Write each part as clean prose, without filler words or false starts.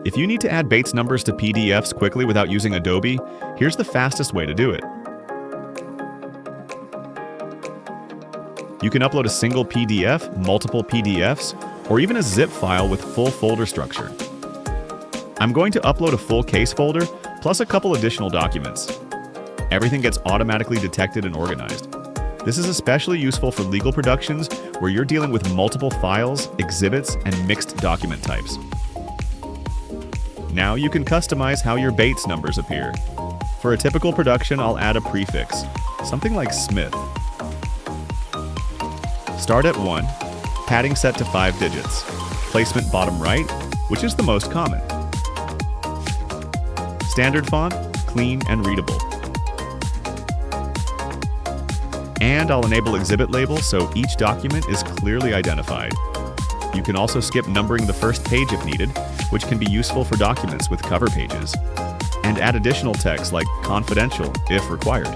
If you need to add Bates numbers to PDFs quickly without using Adobe, here's the fastest way to do it. You can upload a single PDF, multiple PDFs, or even a zip file with full folder structure. I'm going to upload a full case folder, plus a couple additional documents. Everything gets automatically detected and organized. This is especially useful for legal productions where you're dealing with multiple files, exhibits, and mixed document types. Now you can customize how your Bates numbers appear. For a typical production, I'll add a prefix, something like Smith. Start at 1, padding set to 5 digits, placement bottom right, which is the most common. Standard font, clean and readable. And I'll enable exhibit labels so each document is clearly identified. You can also skip numbering the first page if needed, which can be useful for documents with cover pages, and add additional text like confidential if required.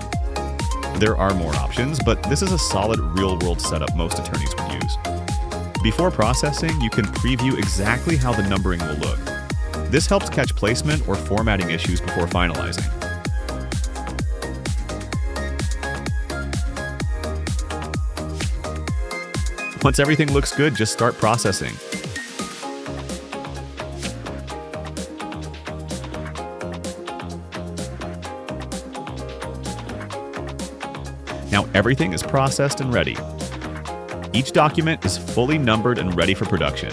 There are more options, but this is a solid real-world setup most attorneys would use. Before processing, you can preview exactly how the numbering will look. This helps catch placement or formatting issues before finalizing. Once everything looks good, just start processing. Now everything is processed and ready. Each document is fully numbered and ready for production.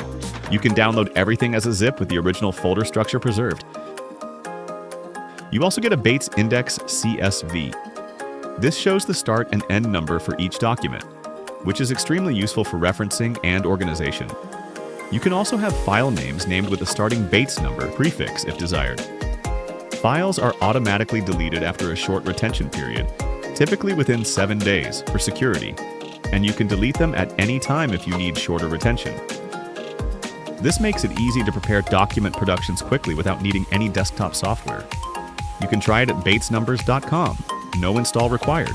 You can download everything as a zip with the original folder structure preserved. You also get a Bates Index CSV. This shows the start and end number for each document, which is extremely useful for referencing and organization. You can also have file names named with a starting Bates number prefix if desired. Files are automatically deleted after a short retention period, typically within 7 days for security, and you can delete them at any time if you need shorter retention. This makes it easy to prepare document productions quickly without needing any desktop software. You can try it at BatesNumbers.com. No install required.